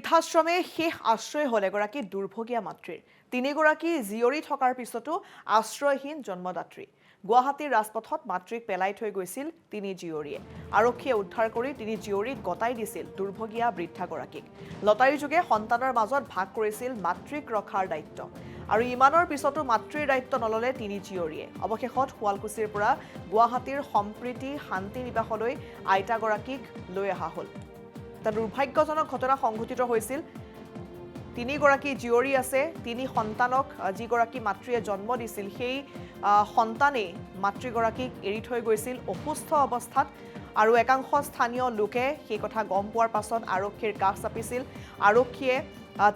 বৃদ্ধাশ্ৰমে শেষ আশ্ৰয় হ'ল এগৰাকী দুৰ্ভগীয়া মাতৃৰ। তিনিগৰাকী জীয়ৰী থকাৰ পিছতো আশ্ৰয়হীন জন্মদাত্ৰী। গুৱাহাটীৰ ৰাজপথত মাতৃক পেলাই থৈ গৈছিল তিনি জীয়ৰীয়ে। আৰক্ষীয়ে উদ্ধাৰ কৰি তিনি জীয়ৰীক গতাই দিছিল দুৰ্ভগীয়া বৃদ্ধাগৰাকীক। লটাৰী যোগে সন্তানৰ মাজত ভাগ কৰিছিল মাতৃক ৰখাৰ দায়িত্ব। আৰু ইমানৰ পিছতো মাতৃৰ দায়িত্ব নললে তিনি জীয়ৰীয়ে। অৱশেষত শুৱালকুছিৰ পৰা গুৱাহাটীৰ সম্প্ৰীতি শান্তি নিবাসলৈ আইতাগৰাকীক লৈ অহা হ'ল। এটা দুৰ্ভাগ্যজনক ঘটনা সংঘটিত হৈছিল। তিনিগৰাকী জীয়ৰী আছে, তিনি সন্তানক যিগৰাকী মাতৃয়ে জন্ম দিছিল সেই সন্তানেই মাতৃগৰাকীক এৰি থৈ গৈছিল অসুস্থ অৱস্থাত। আৰু একাংশ স্থানীয় লোকে সেই কথা গম পোৱাৰ পাছত আৰক্ষীৰ কাষ চাপিছিল। আৰক্ষীয়ে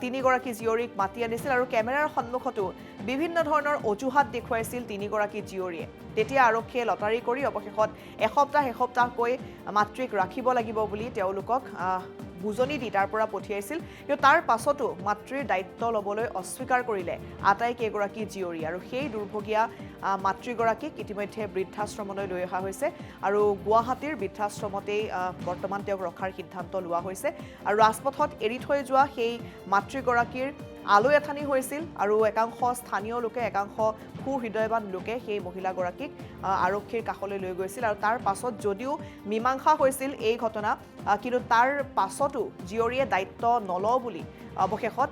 তিনিগৰাকী জীয়ৰীক মাতি আনিছিল আৰু কেমেৰাৰ সন্মুখতো বিভিন্ন ধৰণৰ অজুহাত দেখুৱাইছিল তিনিগৰাকী জীয়ৰীয়ে। তেতিয়া আৰক্ষীয়ে লটাৰী কৰি অৱশেষত এসপ্তাহকৈ মাতৃক ৰাখিব লাগিব বুলি তেওঁলোকক বুজনি দি তাৰ পৰা পঠিয়াইছিল। কিন্তু তাৰ পাছতো মাতৃৰ দায়িত্ব ল'বলৈ অস্বীকাৰ কৰিলে আটাইকেইগৰাকী জীয়ৰী। আৰু সেই দুৰ্ভগীয়া মাতৃগৰাকীক ইতিমধ্যে বৃদ্ধাশ্ৰমলৈ লৈ অহা হৈছে আৰু গুৱাহাটীৰ বৃদ্ধাশ্ৰমতেই বৰ্তমান তেওঁক ৰখাৰ সিদ্ধান্ত লোৱা হৈছে। আৰু ৰাজপথত এৰি থৈ যোৱা সেই মাতৃগৰাকীৰ আলৈ আথানি হৈছিল আৰু একাংশ স্থানীয় লোকে, একাংশ সুহৃদয়বান লোকে সেই মহিলাগৰাকীক আৰক্ষীৰ কাষলৈ লৈ গৈছিল। আৰু তাৰ পাছত যদিও মীমাংসা হৈছিল এই ঘটনা, কিন্তু তাৰ পাছতো জীয়ৰীয়ে দায়িত্ব নলওঁ বুলি অৱশেষত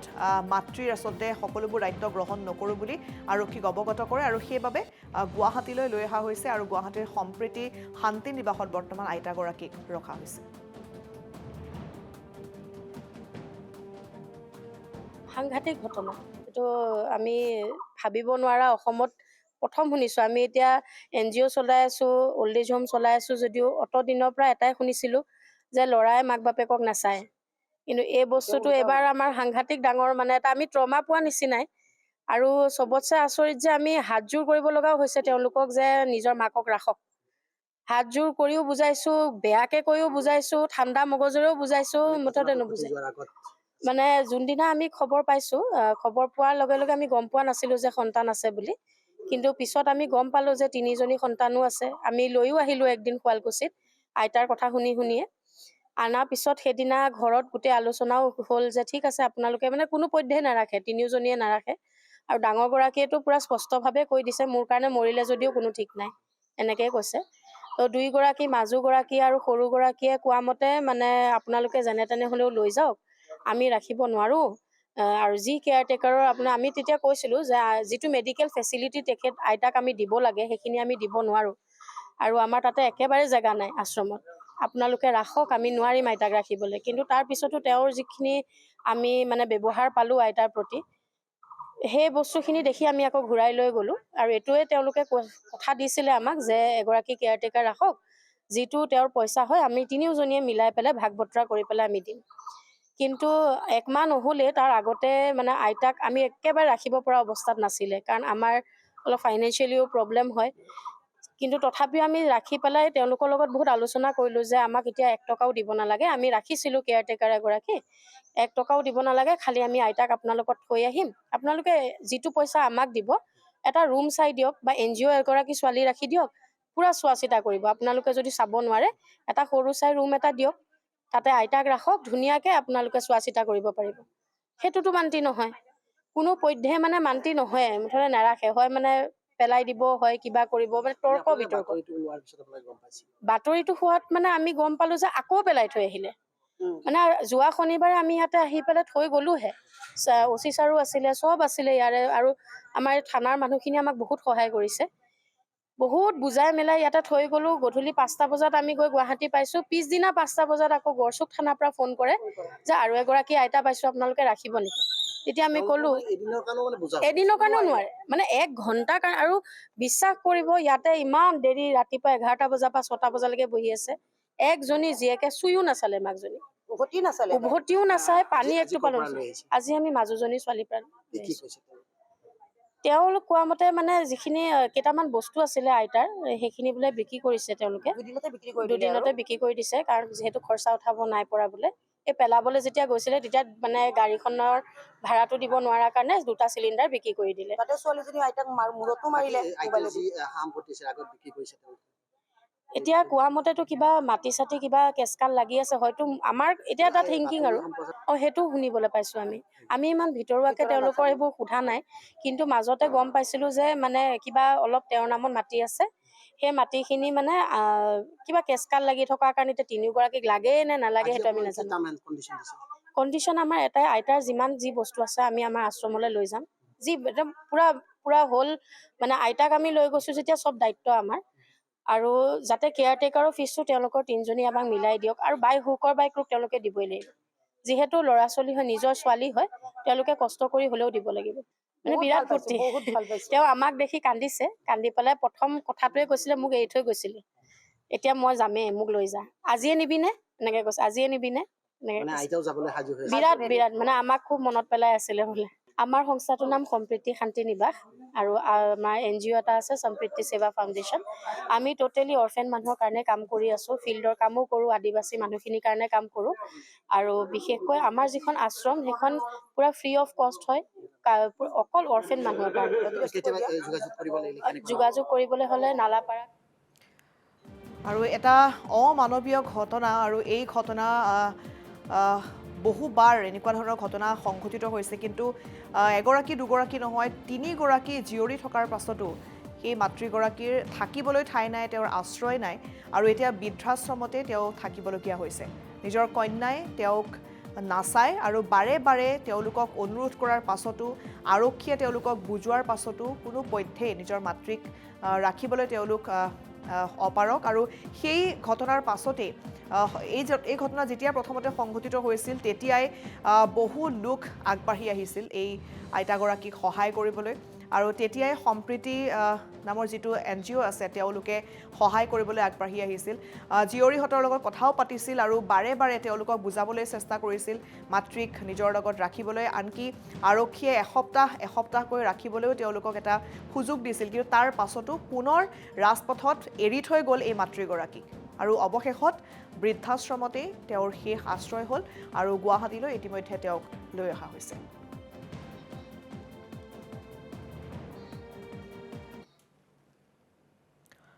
মাতৃৰ আচলতে সকলোবোৰ দায়িত্ব গ্ৰহণ নকৰোঁ বুলি আৰক্ষীক অৱগত কৰে। আৰু সেইবাবে গুৱাহাটীলৈ লৈ অহা হৈছে আৰু গুৱাহাটীৰ সম্প্ৰীতি শান্তি নিবাসত বৰ্তমান আইতাগৰাকীক ৰখা হৈছে। সাংঘাতিক ঘটনা। এইটো আমি ভাবিব নোৱাৰা, অসমত প্ৰথম শুনিছোঁ। আমি এতিয়া NGO চলাই আছোঁ, অল্ড এজ হোম চলাই আছোঁ যদিও অত দিনৰ পৰা এটাই শুনিছিলোঁ যে ল'ৰাই মাক বাপেকক নাচায়। কিন্তু এই বস্তুটো এবাৰ আমাৰ সাংঘাতিক ডাঙৰ, মানে এটা আমি ট্ৰমা পোৱা নিচিনাই। আৰু চবতছে আচৰিত যে আমি হাতযোৰ কৰিব লগাও হৈছে তেওঁলোকক যে নিজৰ মাকক ৰাখক। হাতযোৰ কৰিও বুজাইছোঁ, বেয়াকৈ কৈও বুজাইছোঁ, ঠাণ্ডা মগজুৰেও বুজাইছোঁ, মুঠতে নুবুজে। মানে যোনদিনা আমি খবৰ পাইছোঁ, খবৰ পোৱাৰ লগে লগে আমি গম পোৱা নাছিলোঁ যে সন্তান আছে বুলি। কিন্তু পিছত আমি গম পালোঁ যে তিনিজনী সন্তানো আছে। আমি লৈও আহিলোঁ একদিন শুৱালকুছিত আইতাৰ কথা শুনিয়ে। আনাৰ পিছত সেইদিনা ঘৰত গোটেই আলোচনাও হ'ল যে ঠিক আছে আপোনালোকে মানে কোনো পধ্যেই নাৰাখে, তিনিওজনীয়ে নাৰাখে। আৰু ডাঙৰগৰাকীয়েতো পূৰা স্পষ্টভাৱে কৈ দিছে মোৰ কাৰণে মৰিলে যদিও কোনো ঠিক নাই, এনেকৈ কৈছে। তো দুইগৰাকী, মাজুগৰাকী আৰু সৰুগৰাকীয়ে কোৱা মতে মানে আপোনালোকে যেনে তেনে হ'লেও লৈ যাওক, আমি ৰাখিব নোৱাৰোঁ। আৰু যি কেয়াৰটেকাৰৰ আমি তেতিয়া কৈছিলোঁ যে যিটো মেডিকেল ফেচিলিটি তেখেত আইতাক আমি দিব লাগে সেইখিনি আমি দিব নোৱাৰোঁ। আৰু আমাৰ তাতে একেবাৰে জেগা নাই আশ্ৰমত, আপোনালোকে ৰাখক, আমি নোৱাৰিম আইতাক ৰাখিবলৈ। কিন্তু তাৰপিছতো তেওঁৰ যিখিনি আমি মানে ব্যৱহাৰ পালোঁ আইতাৰ প্ৰতি, সেই বস্তুখিনি দেখি আমি আকৌ ঘূৰাই লৈ গ'লোঁ। আৰু এইটোৱে তেওঁলোকে কথা দিছিলে আমাক যে এগৰাকী কেয়াৰটেকাৰ ৰাখক, যিটো তেওঁৰ পইচা হয় আমি তিনিওজনীয়ে মিলাই পেলাই ভাগ বতৰা কৰি পেলাই আমি দিম। কিন্তু একমাহ নহ'লে তাৰ আগতে মানে আইতাক আমি একেবাৰে ৰাখিব পৰা অৱস্থাত নাছিলে, কাৰণ আমাৰ অলপ ফাইনেন্সিয়েলিও প্ৰব্লেম হয়। কিন্তু তথাপিও আমি ৰাখি পেলাই তেওঁলোকৰ লগত বহুত আলোচনা কৰিলোঁ যে আমাক এতিয়া 1 টকাও দিব নালাগে, আমি ৰাখিছিলোঁ কেয়াৰটেকাৰ এগৰাকী, 1 টকাও দিব নালাগে, খালি আমি আইতাক আপোনালোকক থৈ আহিম, আপোনালোকে যিটো পইচা আমাক দিব এটা ৰুম চাই দিয়ক বা NGO এগৰাকী ছোৱালী ৰাখি দিয়ক, পূৰা চোৱা চিতা কৰিব। আপোনালোকে যদি চাব নোৱাৰে এটা সৰু চাই ৰুম এটা দিয়ক, তাতে আইতাক ৰাখক, ধুনীয়াকৈ আপোনালোকে চোৱা চিতা কৰিব পাৰিব। সেইটোতো মান্তি নহয়, কোনো পধ্যে মানে মান্তি নহয়, মুঠতে নাৰাখে। হয় মানে পেলাই দিব, হয় কিবা কৰিব, মানে তৰ্ক বিতৰ্ক। বাতৰিটো হোৱাত মানে আমি গম পালোঁ যে আকৌ পেলাই থৈ আহিলে। মানে যোৱা শনিবাৰে আমি ইয়াতে আহি পেলাই থৈ গ'লোহে। OC ছাৰো আছিলে, চব আছিলে ইয়াৰে। আৰু আমাৰ থানাৰ মানুহখিনি আমাক বহুত সহায় কৰিছে, বহুত বুজাই মেলাই ইয়াতে থৈ গ'লোঁ। গধূলি 5টা বজাত আমি গৈ গুৱাহাটী পাইছোঁ। পিছদিনা 5টা বজাত আকৌ গড়চুক থানাৰ পৰা ফোন কৰে যে আৰু এগৰাকী আইতা পাইছোঁ, আপোনালোকে ৰাখিব নেকি? তেতিয়া আমি ক'লোঁ এদিনৰ কাৰণেও নোৱাৰে, মানে 1 ঘণ্টাৰ কাৰণে। আৰু বিশ্বাস কৰিব, ইয়াতে ইমান দেৰি ৰাতিপুৱা 11টা বজাৰ পৰা 6টা বজালৈকে বহি আছে। একজনী জীয়েকে চুইও নাচালে মাকজনী, উভতিও নাচায়, পানী একটোপা নাচায়। আজি আমি মাজুজনী ছোৱালী প্ৰাণ। তেওঁলোক কোৱা মতে মানে যিখিনি কেইটামান বস্তু আছিলে আইতাৰ, সেইখিনি বোলে বিক্ৰী কৰিছে তেওঁলোকে, দুদিনতে বিক্ৰী কৰি দিছে, কাৰণ যিহেতু খৰচা উঠাব নাই পৰা বোলে। এই পেলাবলৈ যেতিয়া গৈছিলে তেতিয়া মানে গাড়ীখনৰ ভাড়াটো দিব নোৱাৰাৰ কাৰণে 2টা চিলিণ্ডাৰ বিক্ৰী কৰি দিলে। তাতে ছোৱালীজনী আইতাক মূৰতো মাৰিলে। এতিয়া কোৱা মতেতো কিবা মাটি চাটি কিবা কেচকাল লাগি আছে হয়তো আমাৰ এতিয়া এটা থিংকিং আৰু সেইটো শুনিবলৈ পাইছো আমি ইমান ভিতৰুৱাকে তেওঁলোকৰ এইবোৰ সোধা নাই কিন্তু মাজতে গম পাইছিলো যে মানে কিবা অলপ তেওঁৰ নামত মাটি আছে সেই মাটিখিনি মানে কিবা কেচকাল লাগি থকাৰ কাৰণে এতিয়া তিনিগৰাকীক লাগে নে নালাগে সেইটো আমি নাজানো কণ্ডিশ্যন আমাৰ এটাই আইতাৰ যিমান যি বস্তু আছে আমি আমাৰ আশ্ৰমলৈ লৈ যাম যি একদম পুৰা হ'ল মানে আইতাক আমি লৈ গৈছো যেতিয়া চব দায়িত্ব আমাৰ আৰু যাতে কেয়াৰটেকাৰৰ ফিজটো তেওঁলোকৰ তিনিজনী আমাক মিলাই দিয়ক আৰু বাই হুকৰ বাই ক্ৰুক তেওঁলোকে দিবই লাগিব যিহেতু ল'ৰা ছোৱালী হয় নিজৰ ছোৱালী হয় তেওঁলোকে কষ্ট কৰি হ'লেও দিব লাগিব মানে বিৰাট ফূৰ্তি তেওঁ আমাক দেখি কান্দিছে কান্দি পেলাই প্ৰথম কথাটোৱে কৈছিলে মোক এৰি থৈ গৈছিলে এতিয়া মই যামেই মোক লৈ যা আজিয়ে নিবিনে এনেকে কৈছে আজিয়ে নিবিনে বিৰাট মানে আমাক খুব মনত পেলাই আছিলে বোলে আমাৰ সংস্থাটোৰ নাম সম্প্ৰীতি শান্তি নিবাস আৰু আমাৰ NGO এটা আছে সম্প্ৰীতি সেৱা ফাউণ্ডেশ্যন আমি টোটেলি অৰফেন মানুহৰ কাৰণে কাম কৰি আছো ফিল্ডৰ কামো কৰোঁ আদিবাসী মানুহখিনিৰ কাৰণে কাম কৰোঁ আৰু বিশেষকৈ আমাৰ যিখন আশ্ৰম সেইখন পুৰা ফ্ৰী অফ কষ্ট হয় অকল অৰফেন মানুহৰ কাৰণে যোগাযোগ কৰিবলৈ হ'লে নালাপাৰা আৰু এটা অমানৱীয় ঘটনা আৰু এই ঘটনা বহুবাৰ এনেকুৱা ধৰণৰ ঘটনা সংঘটিত হৈছে কিন্তু এগৰাকী দুগৰাকী নহয় তিনিগৰাকী জীয়ৰী থকাৰ পাছতো সেই মাতৃগৰাকীৰ থাকিবলৈ ঠাই নাই তেওঁৰ আশ্ৰয় নাই আৰু এতিয়া বৃদ্ধাশ্ৰমতে তেওঁ থাকিবলগীয়া হৈছে নিজৰ কন্যাই তেওঁক নাচায় আৰু বাৰে বাৰে তেওঁলোকক অনুৰোধ কৰাৰ পাছতো আৰক্ষীয়ে তেওঁলোকক বুজোৱাৰ পাছতো কোনো পধ্যেই নিজৰ মাতৃক ৰাখিবলৈ তেওঁলোক অপাৰক আৰু সেই ঘটনাৰ পাছতেই এই ঘটনা যেতিয়া প্ৰথমতে সংঘটিত হৈছিল তেতিয়াই বহু লোক আগবাঢ়ি আহিছিল এই আইতাগৰাকীক সহায় কৰিবলৈ আৰু তেতিয়াই সম্প্ৰীতি নামৰ যিটো NGO আছে তেওঁলোকে সহায় কৰিবলৈ আগবাঢ়ি আহিছিল জীয়ৰীহঁতৰ লগত কথাও পাতিছিল আৰু বাৰে বাৰে তেওঁলোকক বুজাবলৈ চেষ্টা কৰিছিল মাতৃক নিজৰ লগত ৰাখিবলৈ আনকি আৰক্ষীয়ে এসপ্তাহকৈ ৰাখিবলৈও তেওঁলোকক এটা সুযোগ দিছিল কিন্তু তাৰ পাছতো পুনৰ ৰাজপথত এৰি থৈ গ'ল এই মাতৃগৰাকীক আৰু অৱশেষত বৃদ্ধাশ্ৰমতেই তেওঁৰ শেষ আশ্ৰয় হ'ল আৰু গুৱাহাটীলৈ ইতিমধ্যে তেওঁক লৈ অহা হৈছে